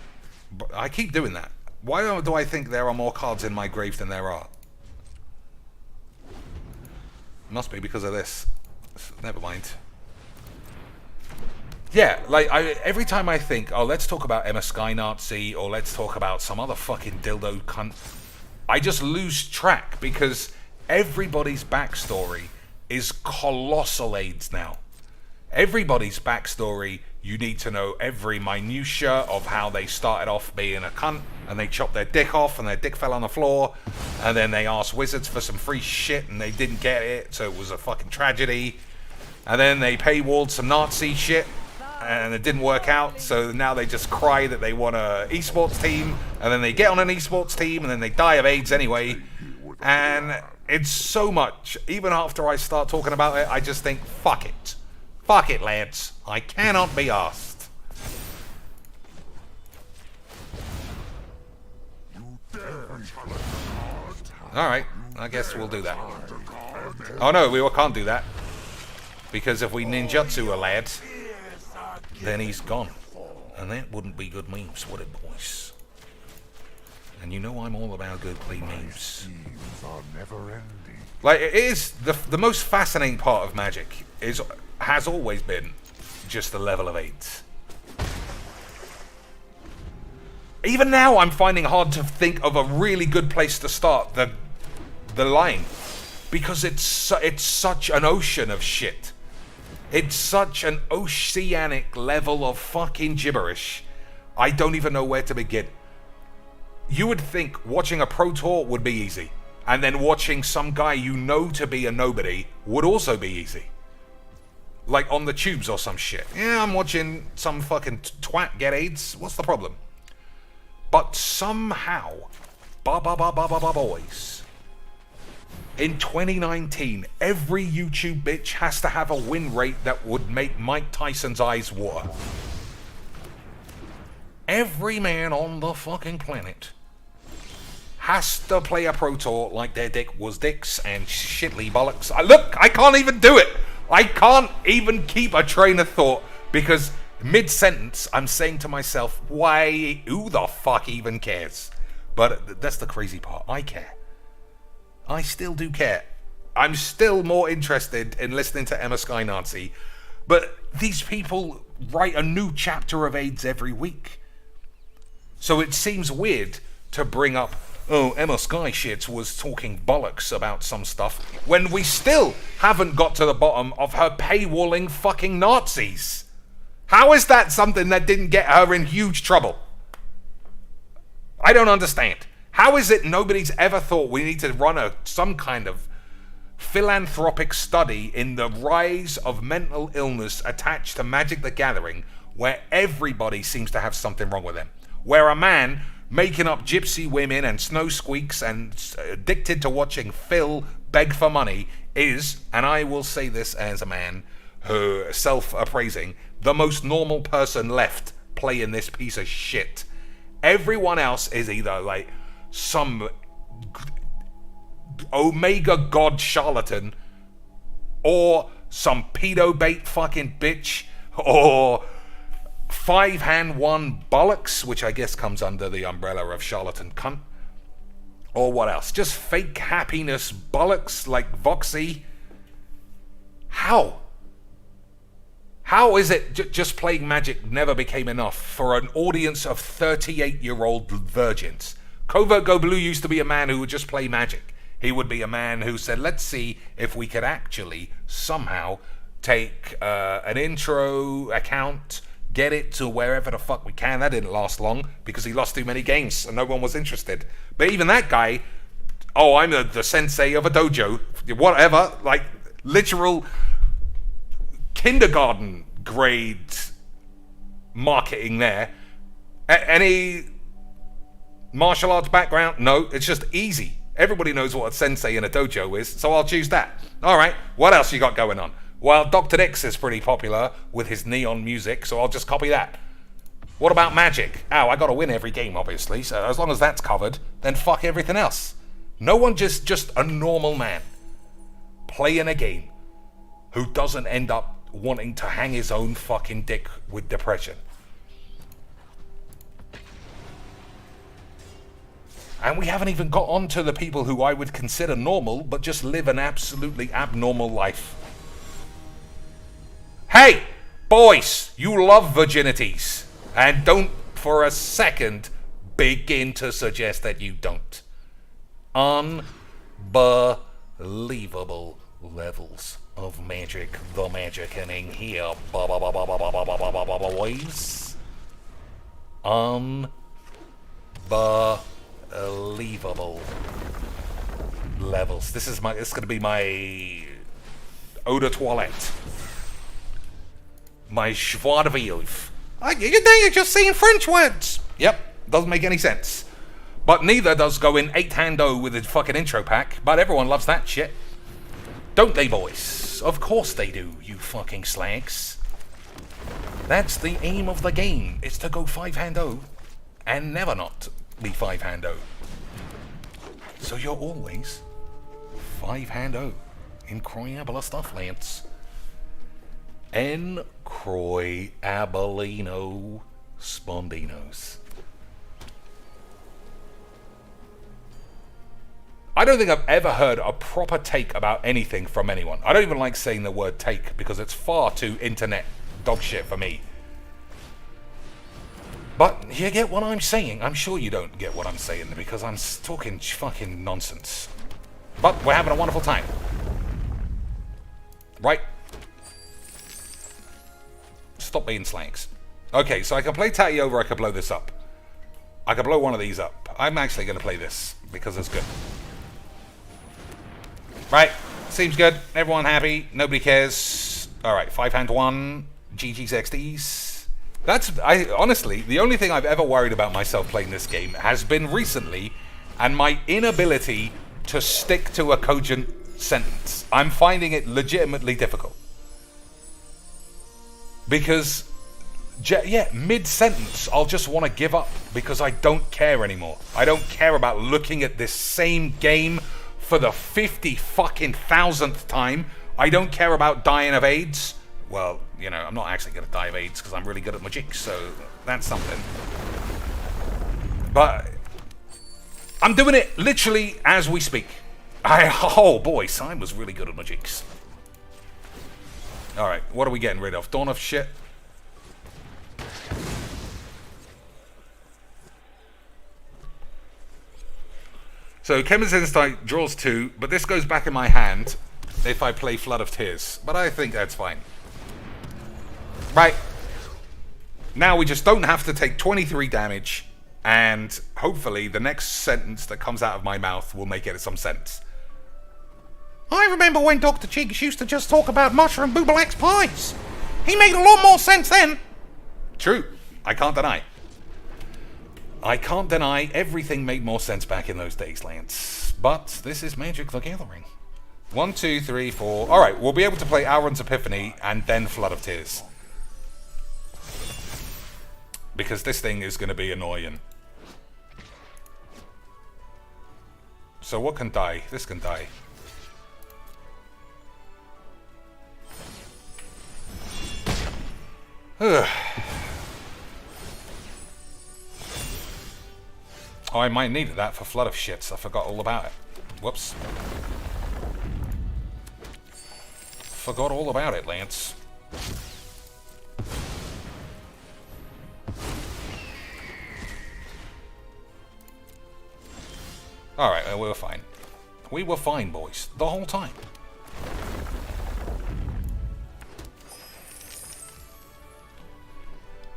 I keep doing that. Why do I think there are more cards in my grave than there are? Must be because of this. Never mind. Yeah, like every time I think, oh, let's talk about Emma Sky Nazi or let's talk about some other fucking dildo cunt, I just lose track because everybody's backstory is colossal AIDS now. Everybody's backstory, you need to know every minutia of how they started off being a cunt and they chopped their dick off and their dick fell on the floor and then they asked wizards for some free shit and they didn't get it, so it was a fucking tragedy. And then they paywalled some Nazi shit and it didn't work out, so now they just cry that they want a esports team and then they get on an esports team and then they die of AIDS anyway. And it's so much, even after I start talking about it, I just think, fuck it. Fuck it, Lance. I cannot be asked. Alright, I guess we'll do that. Oh no, we can't do that. Because if we ninjutsu a lad, then he's gone. And that wouldn't be good memes, would it, boys? And you know I'm all about good, clean memes. Like, it is the most fascinating part of Magic has always been just the level of AIDS. Even now, I'm finding hard to think of a really good place to start the line, because it's such an ocean of shit. It's such an oceanic level of fucking gibberish. I don't even know where to begin. You would think watching a Pro Tour would be easy, and then watching some guy you know to be a nobody would also be easy. Like on the tubes or some shit. Yeah, I'm watching some fucking twat get AIDS. What's the problem? But somehow, boys, in 2019, every YouTube bitch has to have a win rate that would make Mike Tyson's eyes water. Every man on the fucking planet has to play a Pro Tour like their dick was dicks and shitley bollocks. Look, I can't even do it. I can't even keep a train of thought because mid-sentence I'm saying to myself, why, who the fuck even cares? But that's the crazy part. I care. I still do care. I'm still more interested in listening to Emma Sky Nazi. But these people write a new chapter of AIDS every week. So it seems weird to bring up, oh, Emma Sky Shits was talking bollocks about some stuff when we still haven't got to the bottom of her paywalling fucking Nazis. How is that something that didn't get her in huge trouble? I don't understand. How is it nobody's ever thought we need to run some kind of philanthropic study in the rise of mental illness attached to Magic the Gathering where everybody seems to have something wrong with them? where a man making up gypsy women and snow squeaks and addicted to watching Phil beg for money is, and I will say this as a man who self-appraising, the most normal person left playing this piece of shit. Everyone else is either like some Omega God charlatan, or some pedo bait fucking bitch, or five-hand one bollocks, which I guess comes under the umbrella of charlatan cunt, or what else? Just fake happiness bollocks like Voxy. How? How is it just playing Magic never became enough for an audience of 38-year-old virgins? Covert Go Blue used to be a man who would just play Magic. He would be a man who said, let's see if we could actually somehow take an intro account, get it to wherever the fuck we can. That didn't last long because he lost too many games and no one was interested. But even that guy, oh, I'm the sensei of a dojo, whatever, like literal kindergarten grade marketing there. Any martial arts background? No, it's just easy. Everybody knows what a sensei in a dojo is, so I'll choose that. Alright, what else you got going on? Well, Dr. Dix is pretty popular with his neon music, so I'll just copy that. What about Magic? Oh, I gotta win every game, obviously, so as long as that's covered, then fuck everything else. No one just a normal man playing a game who doesn't end up wanting to hang his own fucking dick with depression. And we haven't even got on to the people who I would consider normal, but just live an absolutely abnormal life. Hey, boys, you love virginities. And don't for a second begin to suggest that you don't. Unbelievable levels of magic, the magicking here, boys. Unbelievable levels. This is gonna be my eau de toilette, my joie de vivre. You're just saying French words. Yep, doesn't make any sense. But neither does going 8-hand-o with a fucking intro pack. But everyone loves that shit. Don't they, boys? Of course they do, you fucking slags. That's the aim of the game, is to go 5-hand-o and never not be 5-hand-o. So you're always 5-hand-o. Incroyable stuff, Lance. Incroyabellino Spondinos. I don't think I've ever heard a proper take about anything from anyone. I don't even like saying the word take because it's far too internet dog shit for me. But you get what I'm saying. I'm sure you don't get what I'm saying because I'm talking fucking nonsense. But we're having a wonderful time. Right? Stop being slangs. Okay, so I can play Tatty over, I can blow this up. I can blow one of these up. I'm actually going to play this because it's good. Right, seems good. Everyone happy. Nobody cares. Alright, 5-hand-1. GG's XDs. Honestly, the only thing I've ever worried about myself playing this game has been recently, and my inability to stick to a cogent sentence. I'm finding it legitimately difficult. Because, yeah, mid-sentence, I'll just want to give up because I don't care anymore. I don't care about looking at this same game for the 50,000th time. I don't care about dying of AIDS. Well, you know, I'm not actually going to die of AIDS because I'm really good at magic, so that's something. But I'm doing it literally as we speak. Oh boy, Simon was really good at magics. Alright, what are we getting rid of? Dawn of shit. So Kemen's Insight draws 2, but this goes back in my hand if I play Flood of Tears. But I think that's fine. Right. Now we just don't have to take 23 damage, and hopefully the next sentence that comes out of my mouth will make it some sense. I remember when Dr. Cheeks used to just talk about mushroom boobalax pies. He made a lot more sense then. True. I can't deny. I can't deny everything made more sense back in those days, Lance. But this is Magic the Gathering. 1, 2, 3, 4. Alright, we'll be able to play Auron's Epiphany and then Flood of Tears. Because this thing is going to be annoying. So what can die? This can die. Ugh. Oh, I might need that for Flood of Shits. I forgot all about it. Whoops. Forgot all about it, Lance. Alright, we were fine. We were fine, boys. The whole time.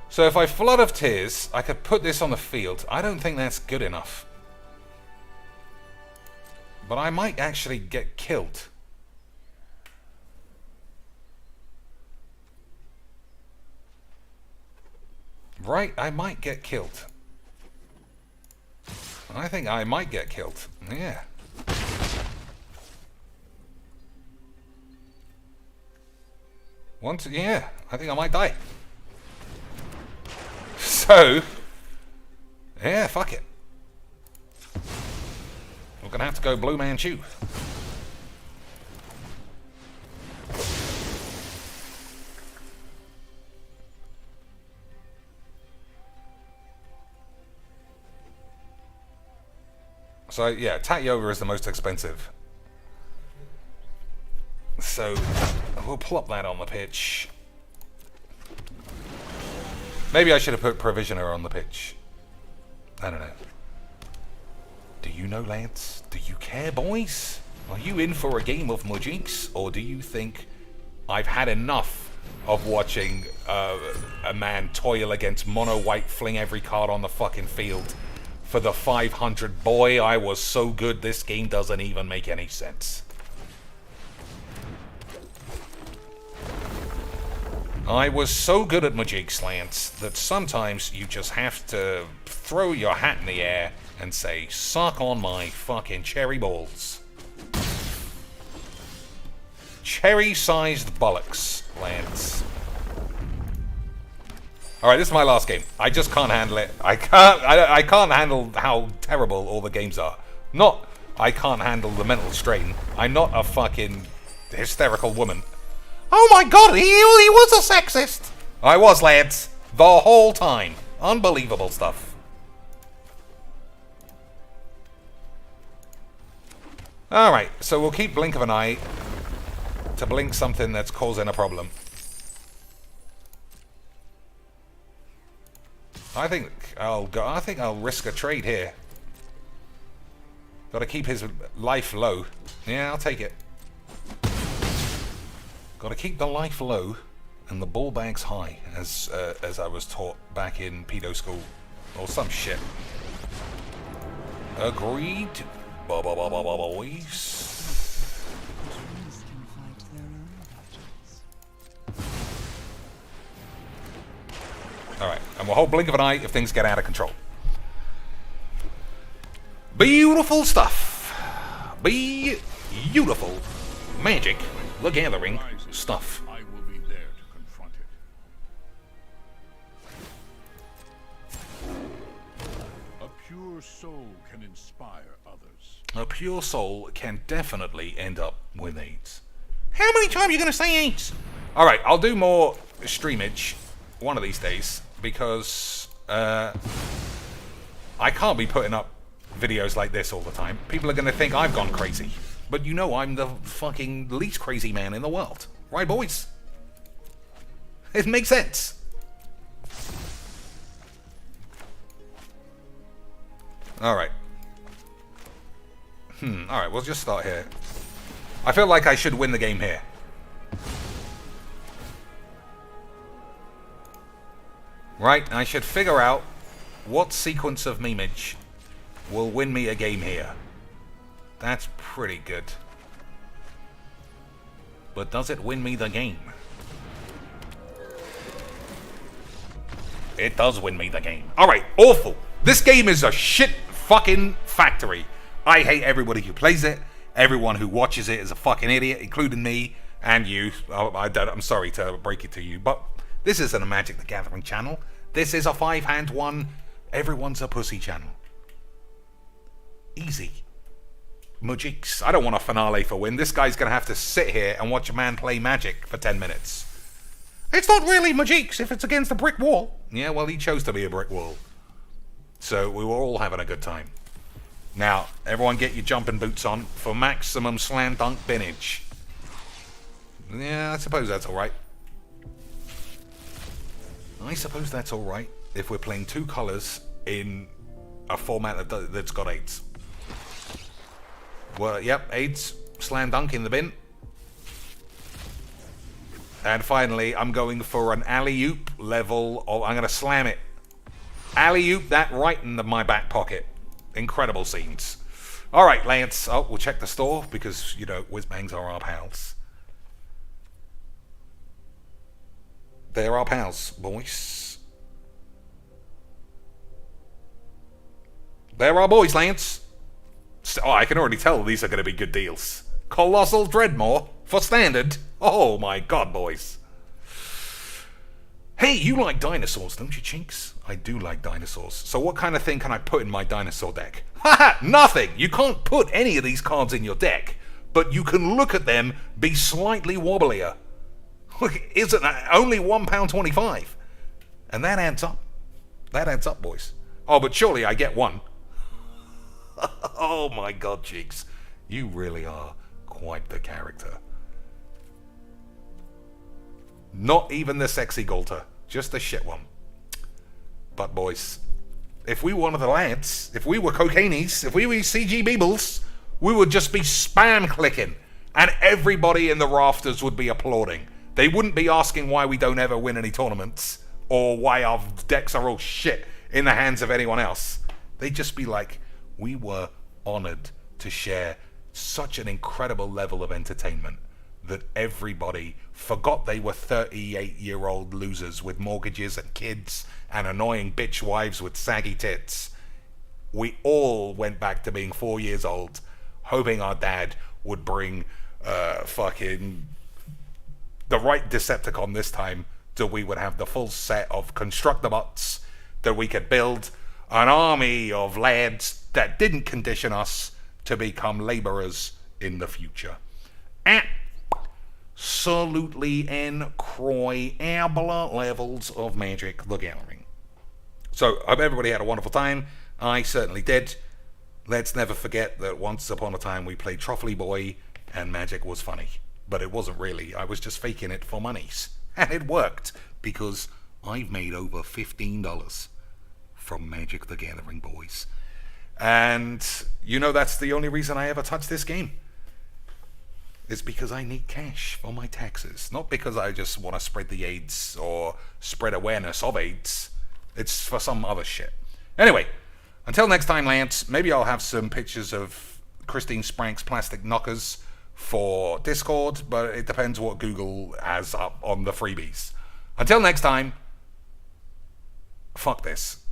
So if I Flood of Tears, I could put this on the field. I don't think that's good enough. But I might actually get killed. Right, I might get killed. I think I might get killed. Yeah. Yeah, I think I might die. So, yeah, fuck it. We're gonna have to go Blue Manchu. So, yeah, Tatyova is the most expensive. So, we'll plop that on the pitch. Maybe I should have put Provisioner on the pitch. I don't know. Do you know, Lance? Do you care, boys? Are you in for a game of Mujiks? Or do you think I've had enough of watching a man toil against mono white, fling every card on the fucking field for the 500? Boy, I was so good, this game doesn't even make any sense. I was so good at Mujiks, Lance, that sometimes you just have to throw your hat in the air and say, suck on my fucking cherry balls. Cherry-sized bollocks, Lance. Alright, this is my last game. I just can't handle it. I can't handle how terrible all the games are. Not, I can't handle the mental strain. I'm not a fucking hysterical woman. Oh my god, he was a sexist! I was, lads. The whole time. Unbelievable stuff. Alright, so we'll keep Blink of an Eye to blink something that's causing a problem. I think I'll risk a trade here. Gotta keep his life low. Yeah, I'll take it. Gotta keep the life low and the ball bags high, as I was taught back in pedo school. Or some shit. Agreed. Boys. Alright, and we'll hold Blink of an Eye if things get out of control. Beautiful stuff. Beautiful Magic the Gathering stuff. I will be there to confront it. A pure soul can inspire others. A pure soul can definitely end up with AIDS. How many times are you going to say AIDS? Alright, I'll do more streamage one of these days, because I can't be putting up videos like this all the time. People are going to think I've gone crazy. But you know I'm the fucking least crazy man in the world. Right, boys? It makes sense. Alright. Alright, we'll just start here. I feel like I should win the game here. Right, I should figure out what sequence of memeage will win me a game here. That's pretty good. But does it win me the game? It does win me the game. Alright, awful. This game is a shit fucking factory. I hate everybody who plays it. Everyone who watches it is a fucking idiot, including me and you. I'm sorry to break it to you, but this isn't a Magic the Gathering channel. This is a 5-hand one. Everyone's a pussy channel. Easy. Mujiks. I don't want a finale for win. This guy's going to have to sit here and watch a man play Magic for 10 minutes. It's not really Mujiks if it's against a brick wall. Yeah, well, he chose to be a brick wall. So we were all having a good time. Now, everyone get your jumping boots on for maximum slam dunk binage. Yeah, I suppose that's alright. I suppose that's alright if we're playing 2 colours in a format that's got 8s. Well, yep, 8s. Slam dunk in the bin. And finally, I'm going for an alley-oop level of... I'm going to slam it. Alley-oop that right in my back pocket. Incredible scenes. Alright, Lance. Oh, we'll check the store because, you know, whiz-bangs are our pals. They're our pals, boys. They're our boys, Lance. Oh, I can already tell these are going to be good deals. Colossal Dreadmore for standard. Oh my god, boys. Hey, you like dinosaurs, don't you, Chinks? I do like dinosaurs. So what kind of thing can I put in my dinosaur deck? Haha, nothing! You can't put any of these cards in your deck, but you can look at them be slightly wobblier. Isn't that only £1.25? And that adds up. That adds up, boys. Oh, but surely I get one. Oh my god, Cheeks. You really are quite the character. Not even the sexy Galter. Just the shit one. But boys, if we were one of the lads, if we were cocainies, if we were CG Beebles, we would just be spam clicking. And everybody in the rafters would be applauding. They wouldn't be asking why we don't ever win any tournaments. Or why our decks are all shit in the hands of anyone else. They'd just be like, we were honored to share such an incredible level of entertainment that everybody forgot they were 38-year-old losers with mortgages and kids and annoying bitch wives with saggy tits. We all went back to being 4 years old, hoping our dad would bring fucking the right Decepticon this time, so we would have the full set of Constructobots that we could build an army of lads that didn't condition us to become laborers in the future. Absolutely incredible levels of Magic the Gathering. So, I hope everybody had a wonderful time. I certainly did. Let's never forget that once upon a time we played Truffly Boy and Magic was funny. But it wasn't really. I was just faking it for monies. And it worked because I've made over $15 from Magic the Gathering, boys. And you know that's the only reason I ever touched this game. It's because I need cash for my taxes. Not because I just want to spread the AIDS or spread awareness of AIDS. It's for some other shit. Anyway, until next time, Lance, maybe I'll have some pictures of Christine Sprank's plastic knockers for Discord, but it depends what Google has up on the freebies. Until next time, fuck this.